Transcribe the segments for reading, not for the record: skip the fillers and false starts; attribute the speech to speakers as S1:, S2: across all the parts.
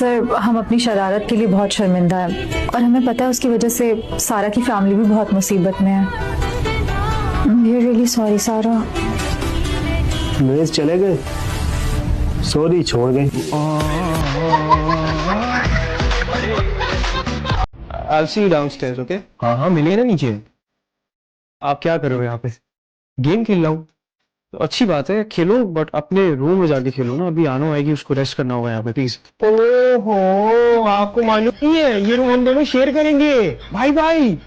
S1: Sir हम अपनी शरारत के लिए बहुत शर्मिंदा है और हमें पता है उसकी वजह से सारा की फैमिली भी बहुत मुसीबत में है। वी आर रियली सॉरी सारा।
S2: नरेश चले गए, सॉरी छोड़ गए।
S3: I'll see you downstairs, okay?
S2: हाँ हाँ मिलिए ना नीचे।
S3: आप क्या कर रहे हो यहाँ पे? गेम खेल रहा हूँ। तो अच्छी बात है, खेलो, बट अपने रूम में जाके खेलो ना। अभी आनो आएगी, उसको रेस्ट करना होगा यहाँ पे, प्लीज। ओहो, आपको मालूम नहीं है, ये रूम हम दोनों शेयर करेंगे। भाई भाई,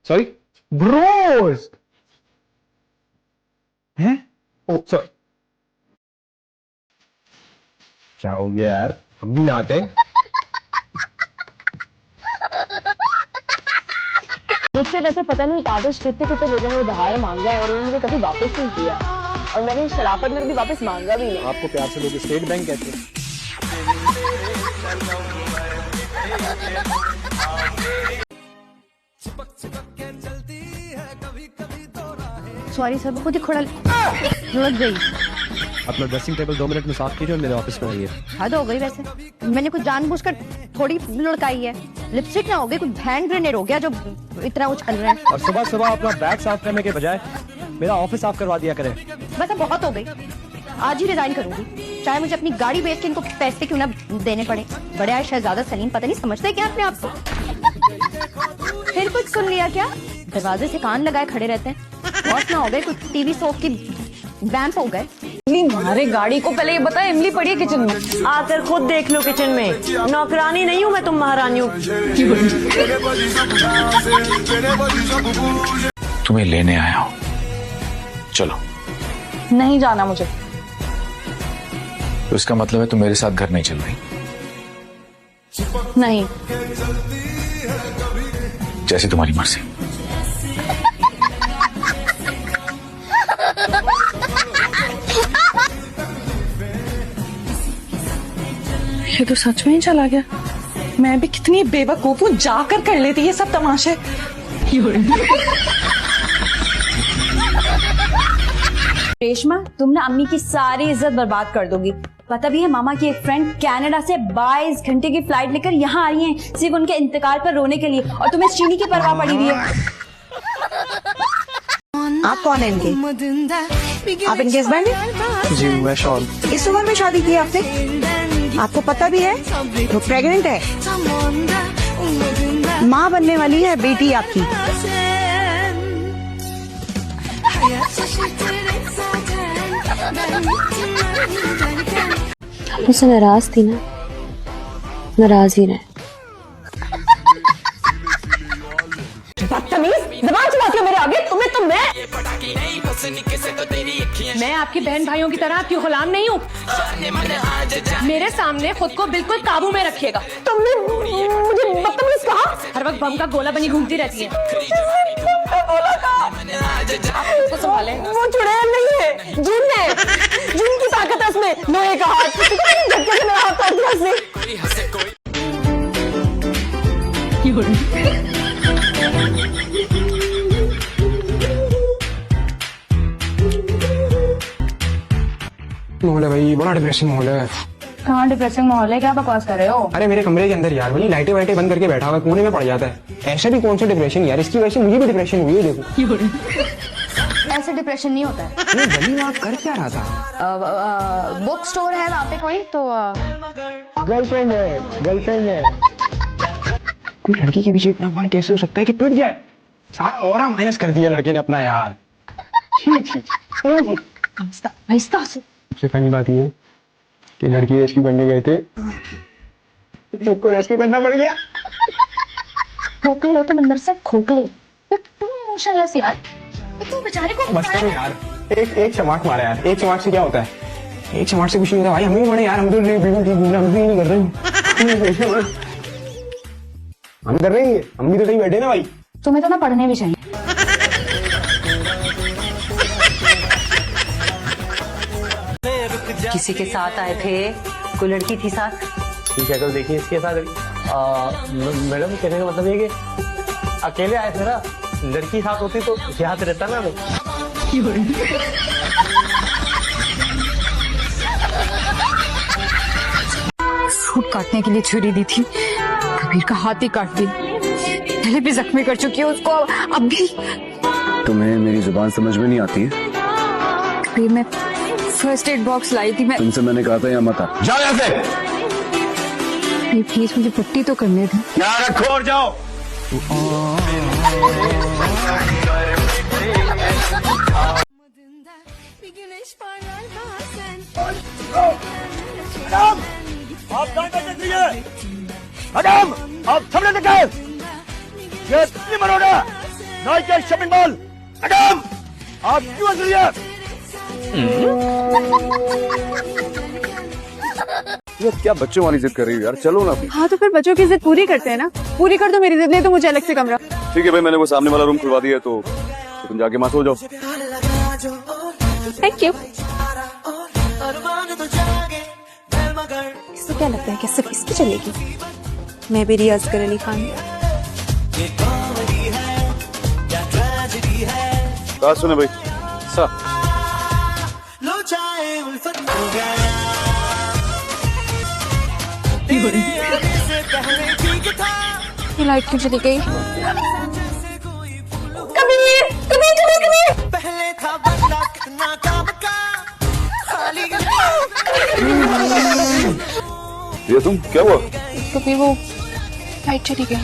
S3: सॉरी ब्रोस हैं? ओ सॉरी,
S2: क्या हो गया यार, हम भी नहाते हैं।
S4: मुझसे वैसे पता नहीं आदर्श कितने कितने लोगों ने उधार मांगा है और उन्होंने कभी वापस नहीं किया, और मैंने शराफत में कभी वापस मांगा भी नहीं।
S3: आपको प्यार से लोग स्टेट बैंक कहते हैं।
S4: सॉरी सर, खुद ही खोड़ा लग गई।
S3: अपना ड्रेसिंग टेबल 2 मिनट में साफ कीजिए और मेरे ऑफिस में आइए।
S4: हद हो गई वैसे, मैंने कुछ जानबूझकर थोड़ी लड़काई है। लिपस्टिक ना हो गई, कुछ हैंड ग्रेनेड हो गया जो इतना उछल रहा है।
S3: और सुबह सुबह अपना बैग साफ करने के बजाय मेरा ऑफिस साफ करवा दिया करें।
S4: बस अब बहुत हो गई, आज ही रिजाइन करूंगी, चाहे मुझे अपनी गाड़ी बेच के इनको पैसे क्यों ना देने पड़े। बड़े आए शहजादा सलीम, पता नहीं समझते क्या अपने आप को। फिर कुछ सुन लिया क्या? दरवाजे से कान लगाए खड़े रहते हैं। बहुत ना हो गए, कुछ टीवी शो की वैम्प हो गए।
S5: हमारे गाड़ी को पहले ये बता, इमली पड़ी है किचन में, आकर खुद देख लो किचन में। नौकरानी नहीं हूँ मैं, तुम महारानी हो।
S6: तुम्हें लेने आया हूँ, चलो।
S5: नहीं जाना मुझे।
S6: तो इसका मतलब है तुम मेरे साथ घर नहीं चल रही?
S5: नहीं।
S6: जैसी तुम्हारी मर्जी।
S5: ये तो सच में ही चला गया। मैं भी कितनी बेवकूफ हूँ, जाकर कर लेती ये सब तमाशे।
S7: रेशमा, तुम ना अम्मी की सारी इज्जत बर्बाद कर दोगी। पता भी है मामा की एक फ्रेंड कनाडा से 22 घंटे की फ्लाइट लेकर यहाँ आ रही है सिर्फ उनके इंतकाल पर रोने के लिए, और तुम्हें चीनी की परवाह पड़ी हुई है।
S5: आप कौन है इनके? आप इनके हस्बैंड हैं?
S3: जी मैं शॉल।
S5: इस उम्र में शादी की आपने? आपको पता भी है वो प्रेग्नेंट है? माँ बनने वाली है बेटी आपकी।
S4: मुझसे नाराज थी ना, नाराज ही रहे।
S5: बदतमीज, ज़बान चलाती हो मेरे आगे। तुम्हें तो
S8: मैं आपकी बहन भाइयों की तरह आपकी गुलाम नहीं हूँ। मेरे सामने खुद को बिल्कुल काबू में रखिएगा।
S5: तुमने मुझे बदतमीज कहा।
S8: हर वक्त बम का गोला बनी घूमती रहती है।
S5: आपको संभाले। वो चुड़ैल नहीं है, जिन है। जिन की ताकत है उसमें। लोहे का हाथ, झटके से मेरा हाथ काट दिया उसने।
S3: माहौल है भाई, बड़ा डिप्रेसिंग माहौल है।
S4: कहाँ डिप्रेसिंग माहौल है, क्या बकवास कर रहे हो?
S3: अरे मेरे कमरे के अंदर यार, वही लाइटें वाइटें बंद करके बैठा हुआ है, कोने में पड़ जाता है। ऐसा भी कौन सा डिप्रेशन यार, इसकी वजह से मुझे भी डिप्रेशन हुई है। देखो
S4: ऐसे डिप्रेशन नहीं होता है।
S3: ये गली में आप कर क्या रहा था?
S4: बुक स्टोर है वहाँ पे कोई तो।
S3: गर्लफ्रेंड है, गर्लफ्रेंड है। कोई लड़की के पीछे इतना मन कैसे हो सकता है कि टूट जाए? सारा ऑरा माइनस कर दिया लड़के ने अपना यार। सबसे फनी बात ये है कि लड़की रेस्क्यू करने गए थे, सबको रेस्क्यू करना पड़ गया।
S4: खोखले हो तुम अंदर से, खोखले। तुम इमोशनलेस यार, तुम बेचारे को
S3: बस करो यार, एक चमाट मारा यार। एक चमाट से क्या होता है? एक चमाट से कुछ नहीं होता भाई। हम भी बड़े यार, हम तो बिल्कुल ठीक घूमना हम भी नहीं कर रहे हैं। हम कर रहे हैं, हम भी तो सही बैठे ना भाई।
S4: तुम्हें तो ना पढ़ने भी चाहिए।
S5: किसी के साथ आए थे, कोई लड़की थी साथ?
S3: ठीक है, तो देखिए इसके साथ मैडम कहने का मतलब ये कि अकेले आए थे ना, लड़की साथ होती तो यहाँ पे रहता ना वो।
S1: फ्रूट काटने के लिए छुरी दी थी, कबीर का हाथ ही काट दी। पहले भी जख्मी कर चुकी है उसको, अब भी।
S6: तुम्हें मेरी जुबान समझ में नहीं आती है?
S1: कबीर, मैं फर्स्ट एड बॉक्स लाई थी। मैं
S6: तुमसे मैंने कहा था यहाँ मत आ। जाओ यहाँ से।
S1: प्लीज मुझे पट्टी तो करने दे।
S2: यहाँ रखो और जाओ।
S9: आप कहाँ बैठे थे ये? मैडम, आप सामने दिखाए। ये नहीं मरोड़ा। नाइट के शॉपिंग मॉल। मैडम, आप क्यों हंस रही हैं?
S6: ये क्या बच्चों वाली जिद कर रही हो यार? चलो ना।
S5: हाँ तो फिर बच्चों की जिद पूरी करते हैं ना। पूरी कर दो मेरी जिद, नहीं तो मुझे अलग से कमरा।
S6: ठीक है भाई, मैंने वो सामने वाला रूम खुलवा दिया है, तो तुम जाके वहाँ सो जाओ।
S5: Thank you. इसको क्या लगता है कि सिर्फ इसकी चलेगी? मैं भी रियाज कर अली खान।
S6: बात सुने भाई, सा
S5: ये लाइट क्यों चली गई? कबीर, कबीर, कबीर, कबीर।
S6: ये तुम क्या हुआ?
S5: कबीर वो लाइट चली गई।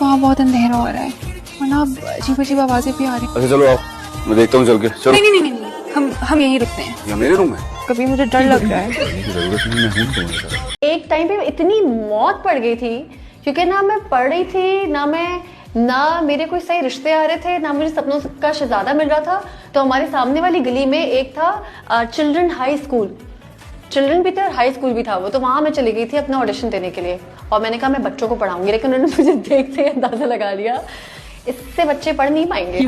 S5: वहाँ बहुत अंधेरा हो रहा है और ना अजीब अजीब आवाजें भी आ रही हैं।
S6: अच्छा चलो आओ, मैं देखता हूँ चल के। चलो।
S5: नहीं नहीं नहीं नहीं, हम यहीं रुकते हैं।
S6: यहाँ मेरे रूम है।
S5: कभी मुझे डर लग रहा है।
S6: जरूरत नहीं, मैं हूँ तुम्हारे साथ।
S4: एक टाइम पे इतनी मौत पड़ गई थी क्योंकि ना मैं पढ़ रही थी, ना मेरे कोई सही रिश्ते आ रहे थे, ना मुझे सपनों का शहजादा मिल रहा था। तो हमारे सामने वाली गली में एक था चिल्ड्रन हाई स्कूल, चिल्ड्रन भी थे और हाई स्कूल भी था वो। तो वहाँ मैं चली गई थी अपना ऑडिशन देने के लिए और मैंने कहा मैं बच्चों को पढ़ाऊंगी, लेकिन उन्होंने मुझे देखते ही अंदाजा लगा लिया इससे बच्चे पढ़ नहीं पाएंगे।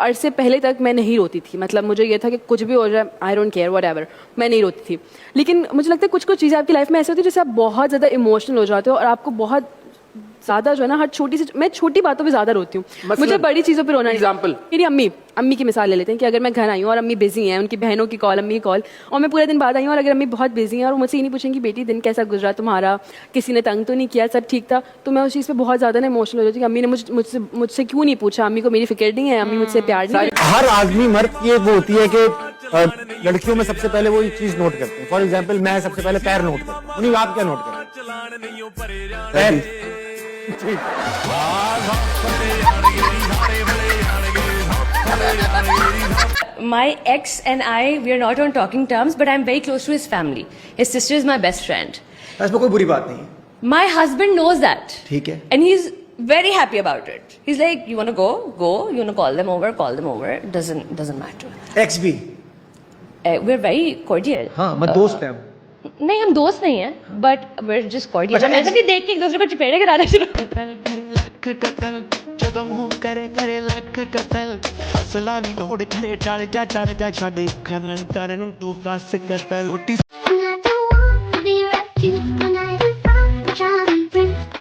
S5: अरसे पहले तक मैं नहीं रोती थी, मतलब मुझे ये था कि कुछ भी हो जाए आई डोंट केयर व्हाटएवर, मैं नहीं रोती थी। लेकिन मुझे लगता है कुछ कुछ चीज़ें आपकी लाइफ में ऐसी होती है जिससे आप बहुत ज़्यादा इमोशनल हो जाते हो और आपको बहुत ज़्यादा जो है ना हर छोटी सी, मैं छोटी बातों पे ज़्यादा रोती हूँ, मुझे बड़ी चीज़ों पे रोना। एग्जाम्पल मेरी अम्मी की मिसाल ले लेते हैं कि अगर मैं घर आई हूँ और अम्मी बिजी हैं, उनकी बहनों की कॉल, अम्मी की कॉल, और मैं पूरे दिन बाद आई हूँ और अगर अम्मी बहुत बिजी हैं और मुझसे ये नहीं पूछेंगे बेटी दिन कैसा गुजरा तुम्हारा, किसी ने तंग तो नहीं किया, सब ठीक था, तो मैं उस चीज़ पे बहुत ज़्यादा ना इमोशनल हो जाती हूँ कि अम्मी ने मुझसे क्यों नहीं पूछा, अम्मी को मेरी फिक्र नहीं है, अम्मी मुझसे प्यार नहीं है।
S2: हर आदमी मर्द की एक वो होती है कि लड़कियों में सबसे पहले वो चीज नोट करते हैं। फॉर एग्जाम्पल मैं सबसे पहले पैर नोट करता हूँ। आप क्या नोट करते हैं?
S8: My ex and I, we are not on talking terms, but I'm very close to his family. His sister is my best friend.
S10: इसमें कोई बुरी बात नहीं है।
S8: My husband knows that.
S10: ठीक है।
S8: And he's very happy about it. He's like, you want to go? Go. You want to call them over? Call them over. Doesn't matter.
S10: X भी।
S8: We're very cordial.
S10: हाँ, मैं दोस्त हैं।
S8: नहीं हम दोस्त नहीं हैं, but we're just cordial. हम ऐसे भी देख के एक दूसरे को चपेड़े गिरा देते हैं।